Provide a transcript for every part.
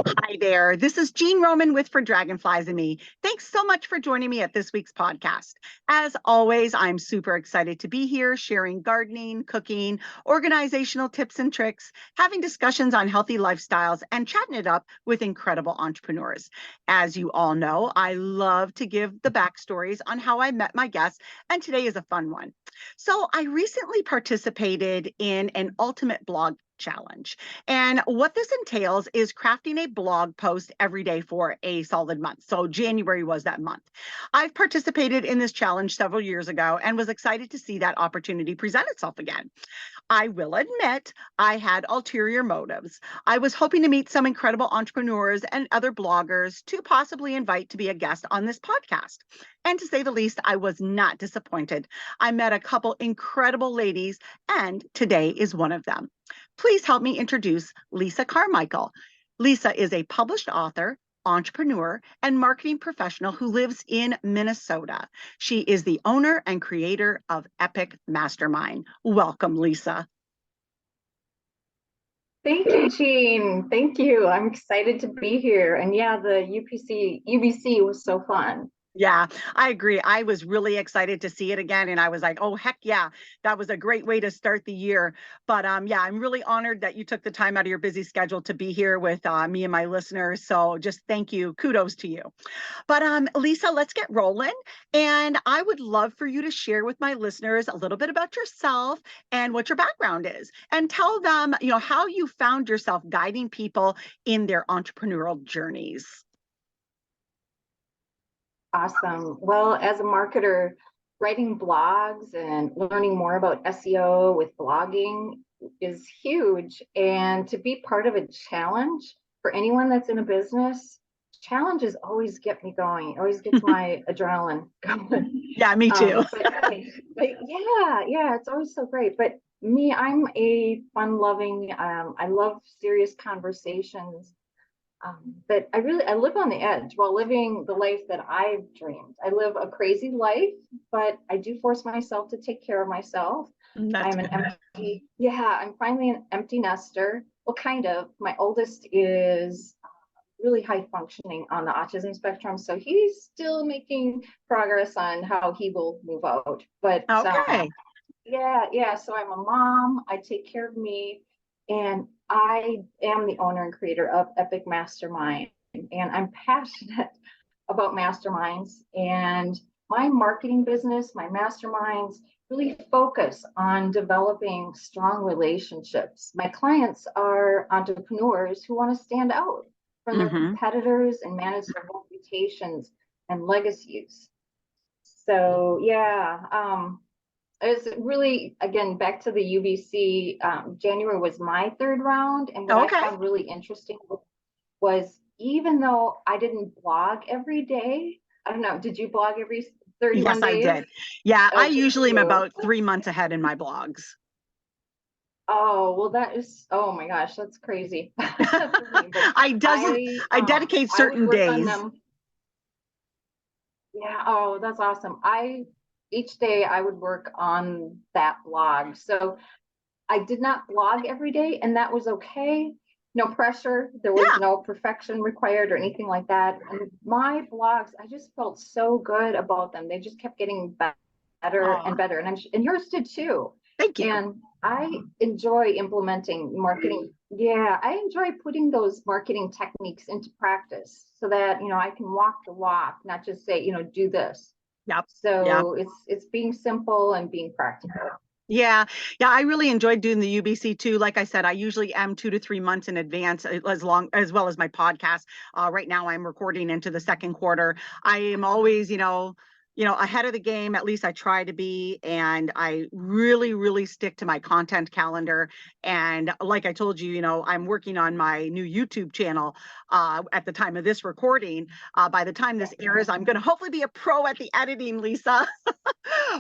Hi there. This is Jean Roman with For Dragonflies and Me. Thanks so much for joining me at this week's podcast. As always, I'm super excited to be here sharing gardening, cooking, organizational tips and tricks, having discussions on healthy lifestyles, and chatting it up with incredible entrepreneurs. As you all know, I love to give the backstories on how I met my guests, and today is a fun one. So, I recently participated in an ultimate blog challenge. And what this entails is crafting a blog post every day for a solid month. So January was that month. I've participated in this challenge several years ago and was excited to see that opportunity present itself again. I will admit I had ulterior motives. I was hoping to meet some incredible entrepreneurs and other bloggers to possibly invite to be a guest on this podcast. And to say the least, I was not disappointed. I met a couple incredible ladies, and today is one of them. Please help me introduce Lisa Carmichael. Lisa is a published author, entrepreneur, and marketing professional who lives in Minnesota. She is the owner and creator of EPIK Mastermind. Welcome, Lisa. Thank you, Jean. Thank you. I'm excited to be here. And yeah, the UBC was so fun. Yeah, I agree. I was really excited to see it again. And I was like, oh, heck yeah, that was a great way to start the year. But yeah, I'm really honored that you took the time out of your busy schedule to be here with me and my listeners. So just thank you. Kudos to you. But Lisa, let's get rolling. And I would love for you to share with my listeners a little bit about yourself and what your background is, and tell them, how you found yourself guiding people in their entrepreneurial journeys. Awesome. Well, as a marketer, writing blogs and learning more about SEO with blogging is huge. And to be part of a challenge for anyone that's in a business, challenges always get me going. It always gets my adrenaline going. Yeah, me too. But yeah, it's always so great. But me, I'm a fun-loving, I love serious conversations. But I live on the edge while living the life that I've dreamed. I live a crazy life, but I do force myself to take care of myself. That's I'm an good. I'm finally an empty nester. Well, kind of. My oldest is really high functioning on the autism spectrum, so he's still making progress on how he will move out. But Okay. yeah. So I'm a mom. I take care of me, and I am the owner and creator of EPIK Mastermind, and I'm passionate about masterminds. And my marketing business, my masterminds, really focus on developing strong relationships. My clients are entrepreneurs who want to stand out from their Hmm. competitors and manage their reputations and legacies. So yeah, it's really, again, back to the UBC. January was my third round, and what I Okay. found really interesting was, even though I didn't blog every day, I don't know, did you blog every 31 Yes, I days? did. Yeah, I Okay, usually am you. about 3 months ahead in my blogs. Oh, well, that is, oh my gosh, that's crazy for me. But I does I dedicate I would certain work on days. them. Yeah, oh, that's awesome. Each day I would work on that blog. So I did not blog every day, and that was okay. No pressure. There was Yeah. no perfection required or anything like that. And my blogs, I just felt so good about them. They just kept getting better and Oh, better. And yours did too. thank you. And I enjoy implementing marketing. Yeah, I enjoy putting those marketing techniques into practice so that, I can walk the walk, not just say, do this. Yep. Yeah. So it's being simple and being practical. Yeah, yeah, I really enjoyed doing the UBC too. Like I said, I usually am 2 to 3 months in advance, as well as my podcast. Right now, I'm recording into the second quarter. I am always, ahead of the game. At least I try to be, and I really, really stick to my content calendar. And like I told you, I'm working on my new YouTube channel at the time of this recording. By the time this airs, I'm going to hopefully be a pro at the editing, Lisa.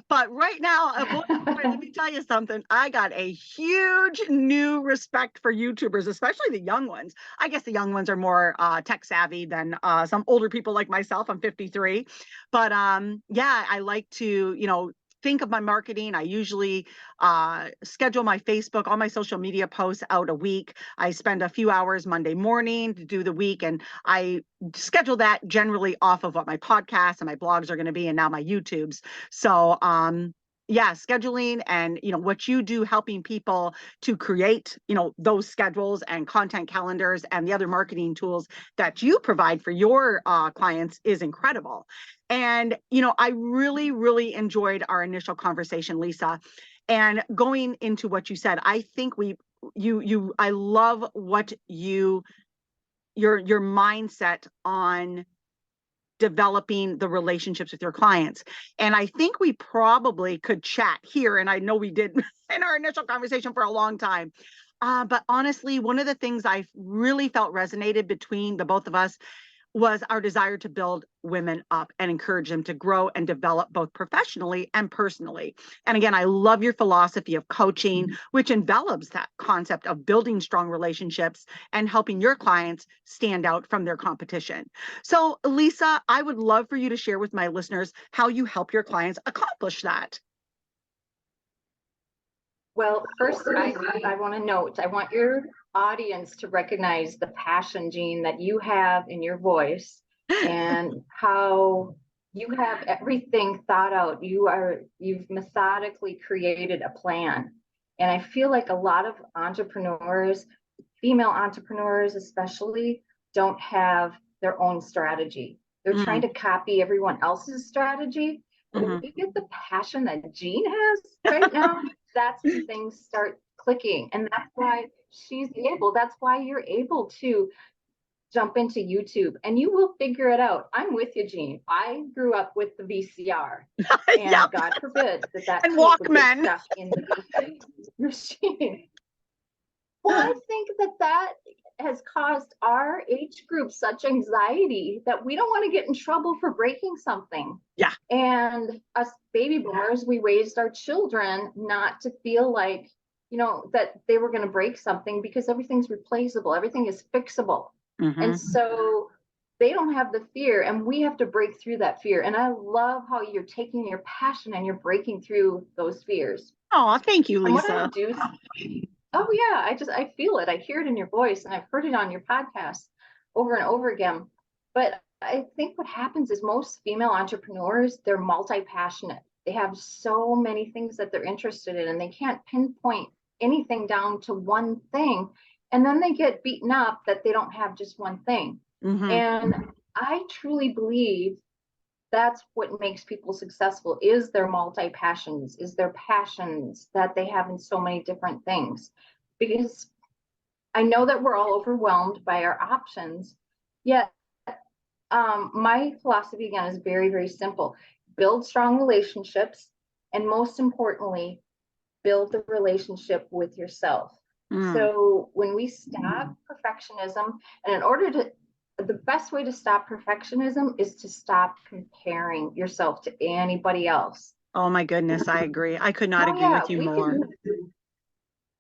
But right now, boy, let me tell you something. I got a huge new respect for YouTubers, especially the young ones. I guess the young ones are more tech savvy than some older people like myself. I'm 53. But yeah, I like to, think of my marketing, I usually schedule my Facebook, all my social media posts out a week. I spend a few hours Monday morning to do the week, and I schedule that generally off of what my podcasts and my blogs are going to be, and now my YouTubes. So, yeah, scheduling and, what you do, helping people to create, those schedules and content calendars and the other marketing tools that you provide for your clients is incredible. And, I really, really enjoyed our initial conversation, Lisa. And going into what you said, I think I love what your mindset on developing the relationships with your clients. And I think we probably could chat here, and I know we did in our initial conversation for a long time. But honestly, one of the things I really felt resonated between the both of us was our desire to build women up and encourage them to grow and develop both professionally and personally. And again, I love your philosophy of coaching, which envelops that concept of building strong relationships and helping your clients stand out from their competition. So, Lisa, I would love for you to share with my listeners how you help your clients accomplish that. Well, first, I want to note, I want your audience to recognize the passion, Jean, that you have in your voice and how you have everything thought out. You've methodically created a plan. And I feel like a lot of entrepreneurs, female entrepreneurs especially, don't have their own strategy. They're trying to copy everyone else's strategy. But if you get the passion that Jean has right now, that's when things start clicking. And that's why that's why you're able to jump into YouTube and you will figure it out. I'm with you, Jean. I grew up with the VCR. And Yep. God forbid that And tape would get Walkman. stuck in the machine. Well, I think that has caused our age group such anxiety that we don't want to get in trouble for breaking something. Yeah. And us baby boomers, we raised our children not to feel like, that they were going to break something because everything's replaceable, everything is fixable. And so they don't have the fear, and we have to break through that fear. And I love how you're taking your passion and you're breaking through those fears. Oh, thank you, And what Lisa. I do, oh yeah, I feel it. I hear it in your voice, and I've heard it on your podcast over and over again. But I think what happens is most female entrepreneurs, they're multi-passionate. They have so many things that they're interested in, and they can't pinpoint anything down to one thing. And then they get beaten up that they don't have just one thing. And I truly believe that's what makes people successful is their multi-passions, is their passions that they have in so many different things. Because I know that we're all overwhelmed by our options, yet my philosophy again is very, very simple. Build strong relationships, and most importantly, build the relationship with yourself. So when we stop perfectionism, and the best way to stop perfectionism is to stop comparing yourself to anybody else. Oh my goodness, I agree. I could not agree with you more.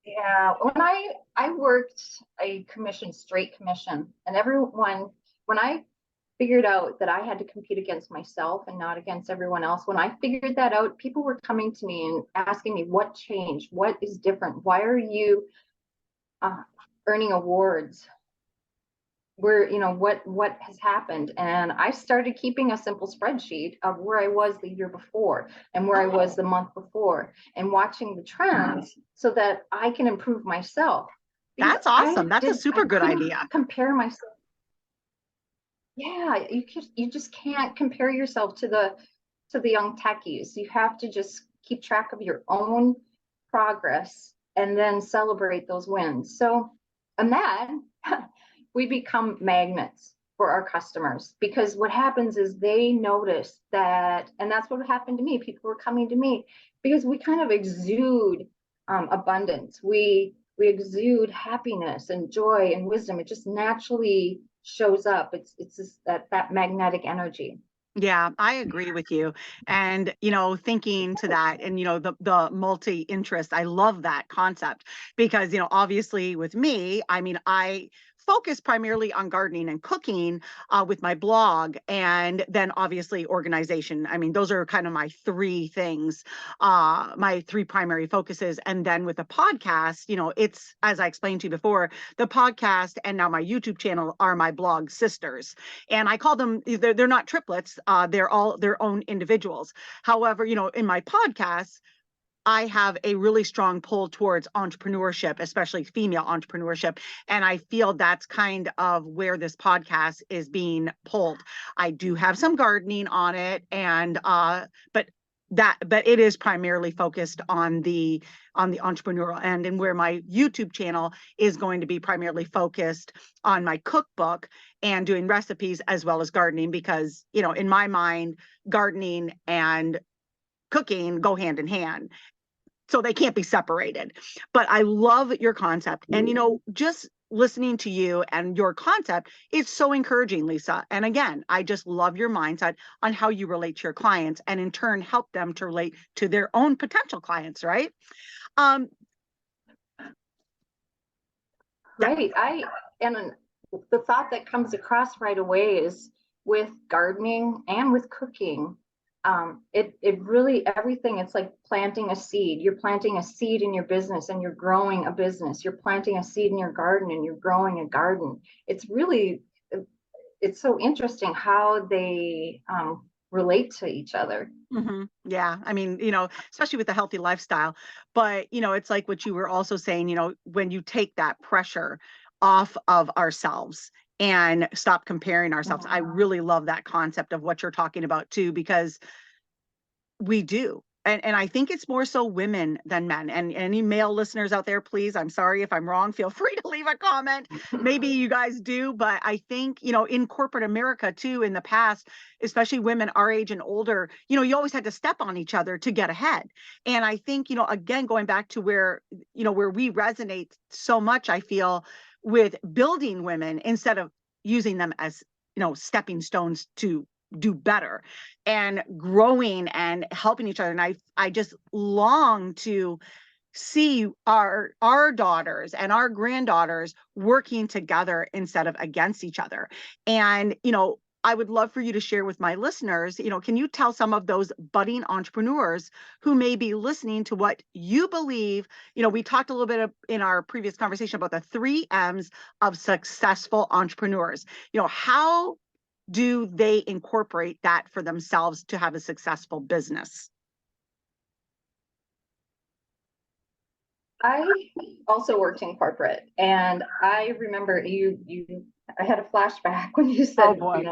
Yeah, when I worked a straight commission, and when I figured out that I had to compete against myself and not against everyone else, when I figured that out, people were coming to me and asking me, what changed? What is different? Why are you earning awards? What has happened? And I started keeping a simple spreadsheet of where I was the year before and where I was the month before, and watching the trends so that I can improve myself. That's awesome. That's a super good idea. Compare myself. Yeah, you just can't compare yourself to the young techies. You have to just keep track of your own progress and then celebrate those wins. So, and then we become magnets for our customers, because what happens is they notice that, and that's what happened to me. People were coming to me because we kind of exude abundance. We exude happiness and joy and wisdom. It just naturally shows up. It's just that magnetic energy. Yeah, I agree with you. And, thinking to that and, the multi-interest, I love that concept because, obviously with me, I mean, I focus primarily on gardening and cooking with my blog, and then obviously organization. I mean, those are kind of my three things, my three primary focuses. And then with the podcast, it's, as I explained to you before, the podcast and now my YouTube channel are my blog sisters. And I call them, they're not triplets, they're all their own individuals. However, in my podcast, I have a really strong pull towards entrepreneurship, especially female entrepreneurship. And I feel that's kind of where this podcast is being pulled. I do have some gardening on it, and but it is primarily focused on the entrepreneurial end, and where my YouTube channel is going to be primarily focused on my cookbook and doing recipes as well as gardening, because in my mind, gardening and cooking go hand in hand, so they can't be separated. But I love your concept. And, just listening to you and your concept is so encouraging, Lisa. And again, I just love your mindset on how you relate to your clients, and in turn help them to relate to their own potential clients, right? Right. And the thought that comes across right away is, with gardening and with cooking, it really, everything, it's like planting a seed. You're planting a seed in your business and you're growing a business. You're planting a seed in your garden and you're growing a garden. It's so interesting how they relate to each other. Mm-hmm. Yeah. I mean, especially with the healthy lifestyle, but, it's like what you were also saying, when you take that pressure off of ourselves and stop comparing ourselves. I really love that concept of what you're talking about too, because we do. And I think it's more so women than men. And any male listeners out there, please, I'm sorry if I'm wrong, feel free to leave a comment. Maybe you guys do, but I think, in corporate America too, in the past, especially women our age and older, you always had to step on each other to get ahead. And I think, again, going back to where we resonate so much, I feel, with building women instead of using them as, stepping stones to do better and growing and helping each other. And I just long to see our daughters and our granddaughters working together instead of against each other. And I would love for you to share with my listeners, can you tell some of those budding entrepreneurs who may be listening to what you believe? We talked a little bit in our previous conversation about the 3 M's of successful entrepreneurs. How do they incorporate that for themselves to have a successful business? I also worked in corporate, and I remember I had a flashback when you said, Oh boy.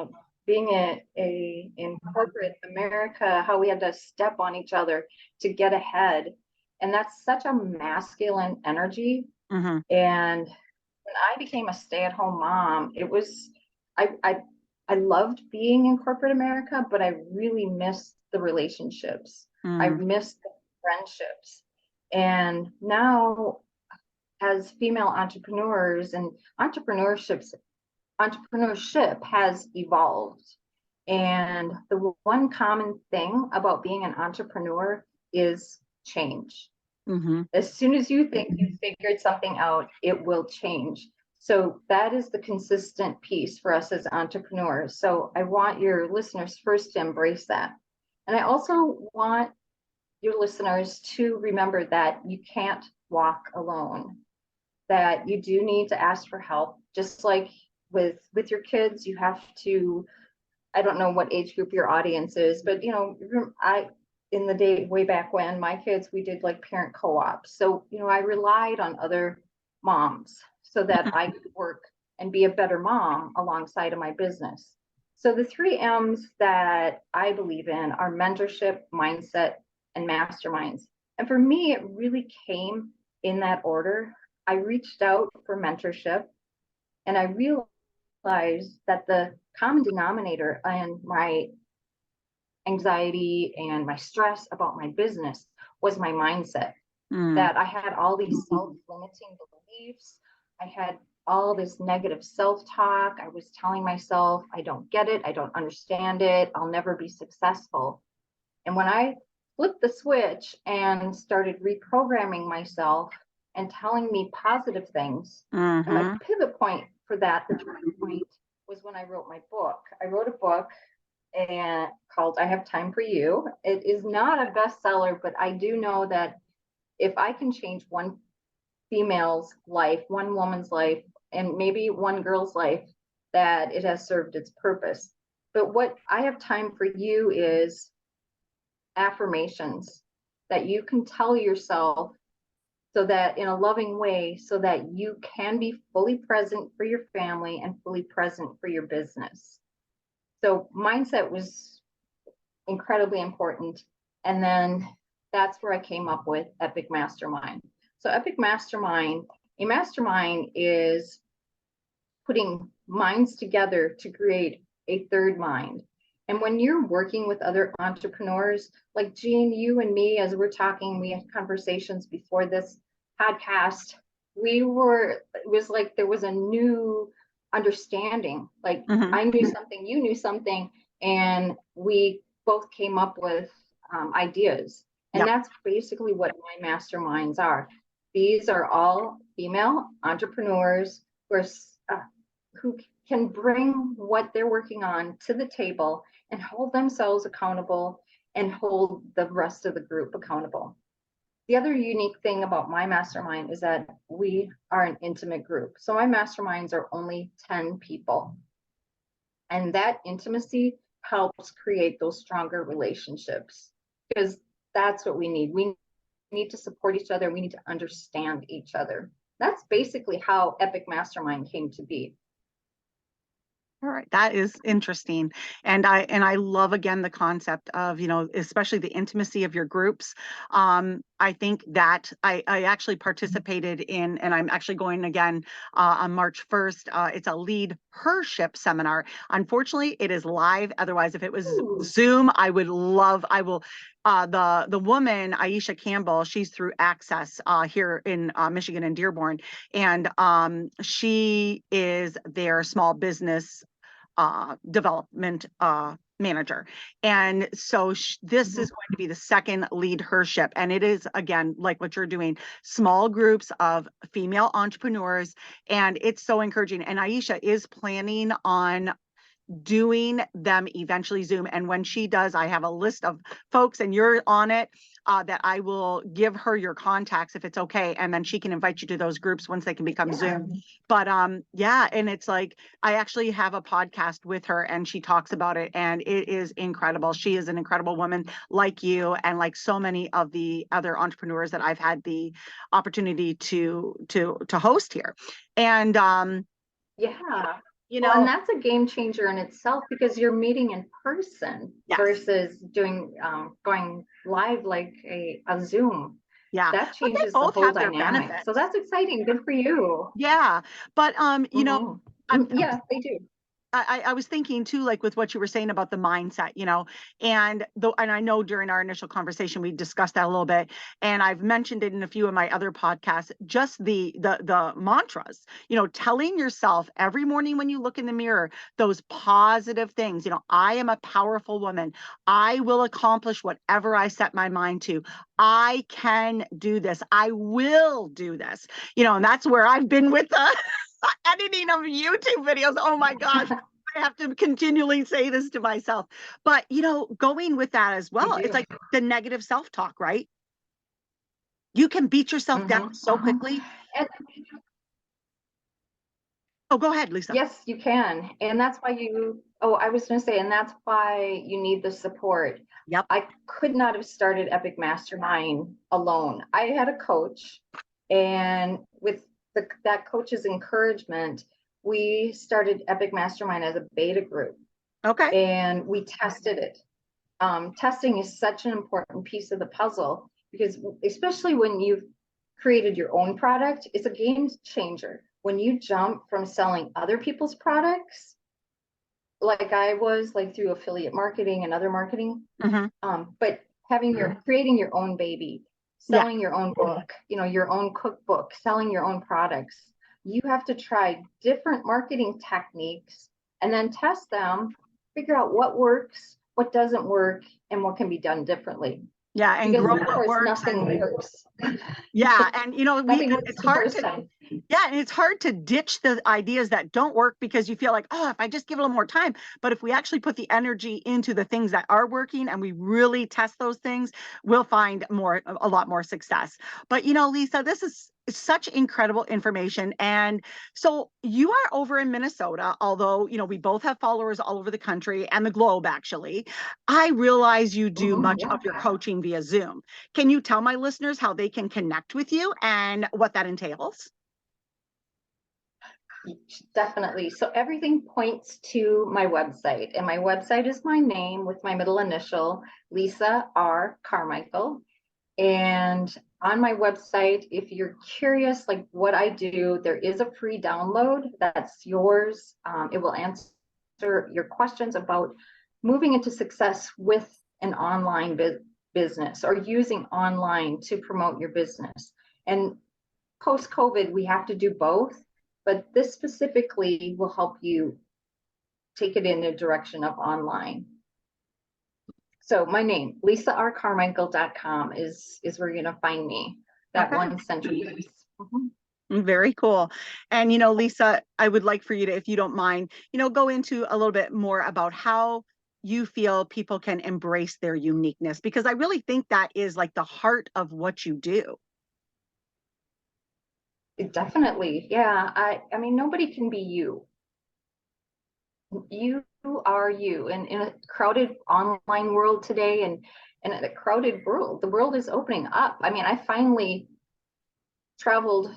Being in corporate America, how we had to step on each other to get ahead. And that's such a masculine energy. Mm-hmm. And when I became a stay-at-home mom, I loved being in corporate America, but I really missed the relationships. I missed the friendships. And now, as female entrepreneurs, and entrepreneurship has evolved. And the one common thing about being an entrepreneur is change. Mm-hmm. As soon as you think you figured something out, it will change. So that is the consistent piece for us as entrepreneurs. So I want your listeners first to embrace that. And I also want your listeners to remember that you can't walk alone, that you do need to ask for help. Just like with your kids, you have to, I don't know what age group your audience is, but in the day way back when, my kids, we did like parent co-ops. So, I relied on other moms so that I could work and be a better mom alongside of my business. So the 3 M's that I believe in are mentorship, mindset, and masterminds. And for me, it really came in that order. I reached out for mentorship, and I realized that the common denominator in my anxiety and my stress about my business was my mindset. That I had all these self-limiting beliefs. I had all this negative self-talk. I was telling myself, I don't get it. I don't understand it. I'll never be successful. And when I flipped the switch and started reprogramming myself and telling me positive things, and my pivot point for that, the turning point was when I wrote my book. I wrote a book and called I Have Time for You. It is not a bestseller, but I do know that if I can change one female's life, one woman's life, and maybe one girl's life, that it has served its purpose. But what I Have Time for You is affirmations that you can tell yourself so that in a loving way, so that you can be fully present for your family and fully present for your business. So mindset was incredibly important. And then that's where I came up with EPIK Mastermind. So EPIK Mastermind, a mastermind is putting minds together to create a third mind. And when you're working with other entrepreneurs, like Jean, you and me, as we're talking, we had conversations before this podcast, it was like there was a new understanding. Like I knew something, you knew something, and we both came up with ideas. And that's basically what my masterminds are. These are all female entrepreneurs who can bring what they're working on to the table and hold themselves accountable and hold the rest of the group accountable. The other unique thing about my mastermind is that we are an intimate group. So my masterminds are only 10 people. And that intimacy helps create those stronger relationships, because that's what we need. We need to support each other. We need to understand each other. That's basically how EPIK Mastermind came to be. All right, that is interesting. And I love, again, the concept of, especially the intimacy of your groups. I think that I actually participated in, and I'm actually going again on March 1st. It's a lead hership seminar. Unfortunately, it is live. Otherwise, if it was Zoom, I will the woman, Aisha Campbell, she's through Access here in Michigan and Dearborn, and she is their small business development manager. And so this is going to be the second lead hership. And it is, again, like what you're doing, small groups of female entrepreneurs. And it's so encouraging. And Aisha is planning on doing them eventually Zoom. And when she does, I have a list of folks, and you're on it, that I will give her your contacts if it's okay. And then she can invite you to those groups once they can become Zoom. But yeah, and it's like, I actually have a podcast with her and she talks about it, and it is incredible. She is an incredible woman, like you and like so many of the other entrepreneurs that I've had the opportunity to host here. And yeah. And that's a game changer in itself, because you're meeting in person versus doing going live like a Zoom. Yeah, that changes the whole dynamic. So that's exciting. Good for you. Yeah, but yeah, they do. I was thinking too, like with what you were saying about the mindset, and I know during our initial conversation we discussed that a little bit, and I've mentioned it in a few of my other podcasts, just the mantras, telling yourself every morning when you look in the mirror those positive things. I am a powerful woman. I will accomplish whatever I set my mind to. I can do this. I will do this. And that's where I've been with the editing of YouTube videos. Oh my gosh. I have to continually say this to myself. But, going with that as well, it's like the negative self-talk, right? You can beat yourself down so quickly. Oh, go ahead, Lisa. Yes, you can. And that's why I was going to say, and that's why you need the support. Yep. I could not have started EPIK Mastermind alone. I had a coach, and with that coach's encouragement, we started EPIK Mastermind as a beta group. Okay. And we tested it. Testing is such an important piece of the puzzle, because especially when you've created your own product, it's a game changer. When you jump from selling other people's products, like I was, like through affiliate marketing and other marketing, but creating your own baby, selling your own book, your own cookbook, selling your own products, you have to try different marketing techniques and then test them, figure out what works, what doesn't work, and what can be done differently. Yeah, and Because grow of what course, works. nothing works. Yeah, and Nothing works it's the hard first to, time. yeah, and it's hard to ditch the ideas that don't work because you feel like, oh, if I just give it a little more time. But if we actually put the energy into the things that are working and we really test those things, we'll find a lot more success. But Lisa, this is such incredible information. And so you are over in Minnesota, although, we both have followers all over the country and the globe, actually. I realize you do much Yeah. of your coaching via Zoom. Can you tell my listeners how they can connect with you and what that entails? Definitely. So everything points to my website, and my website is my name with my middle initial, Lisa R. Carmichael. And on my website, if you're curious, like what I do, there is a free download that's yours. It will answer your questions about moving into success with an online business or using online to promote your business. And post-COVID, we have to do both, but this specifically will help you take it in the direction of online. So my name, lisarcarmichael.com is where you're gonna find me. That Okay. one central place. Mm-hmm. Very cool. And, Lisa, I would like for you to, if you don't mind, go into a little bit more about how you feel people can embrace their uniqueness, because I really think that is like the heart of what you do. Definitely. Yeah. I mean, nobody can be you. You are you. And in a crowded online world today and in a crowded world, the world is opening up. I mean, I finally traveled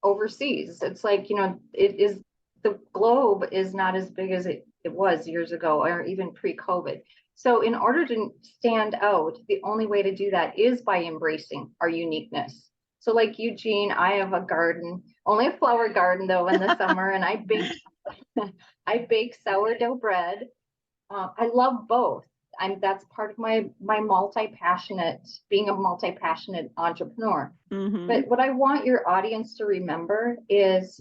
overseas. It's like, it is, the globe is not as big as it was years ago or even pre-COVID. So in order to stand out, the only way to do that is by embracing our uniqueness. So like Eugene, I have a garden, only a flower garden though in the summer, and I bake sourdough bread. I love both. That's part of my being a multi-passionate entrepreneur. Mm-hmm. But what I want your audience to remember is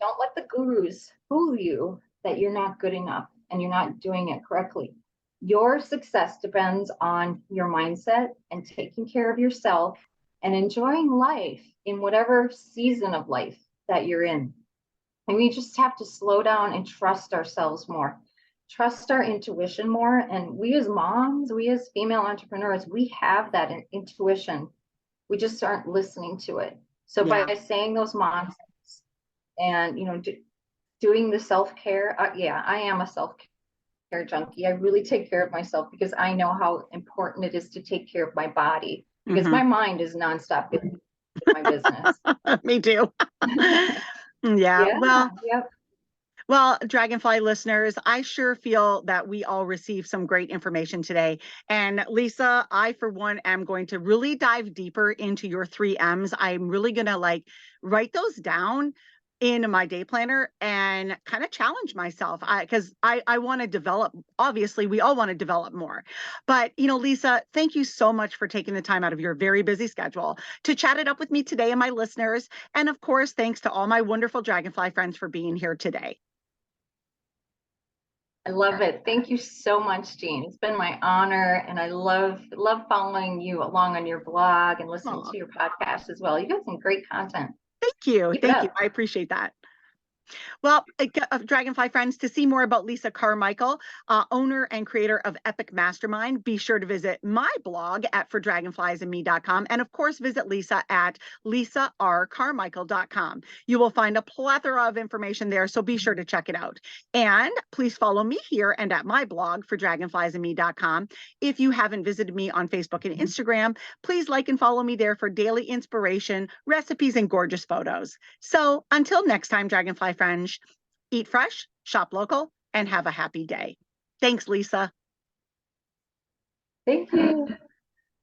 don't let the gurus fool you that you're not good enough and you're not doing it correctly. Your success depends on your mindset and taking care of yourself and enjoying life in whatever season of life that you're in. And we just have to slow down and trust ourselves more, trust our intuition more. And we as moms, we as female entrepreneurs, we have that intuition. We just aren't listening to it. So Yeah. by saying those mantras and doing the self-care, yeah, I am a self-care junkie. I really take care of myself because I know how important it is to take care of my body, because my mind is nonstop with my business. Me too. Yeah. Yeah, yep. Well, Dragonfly listeners, I sure feel that we all received some great information today. And Lisa, I, for one, am going to really dive deeper into your 3 M's. I'm really going to write those down in my day planner and kind of challenge myself because I want to develop. Obviously, we all want to develop more. But, Lisa, thank you so much for taking the time out of your very busy schedule to chat it up with me today and my listeners. And of course, thanks to all my wonderful Dragonfly friends for being here today. I love it. Thank you so much, Jean. It's been my honor, and I love following you along on your blog and listening to your podcast as well. You got some great content. Thank you. Keep it Thank you. up. I appreciate that. Well, Dragonfly friends, to see more about Lisa Carmichael, owner and creator of EPIK Mastermind, be sure to visit my blog at fordragonfliesandme.com. And of course, visit Lisa at lisarcarmichael.com. You will find a plethora of information there, so be sure to check it out. And please follow me here and at my blog, fordragonfliesandme.com. If you haven't visited me on Facebook and Instagram, please like and follow me there for daily inspiration, recipes, and gorgeous photos. So until next time, Dragonfly friends, eat fresh, shop local, and have a happy day. Thanks, Lisa. Thank you.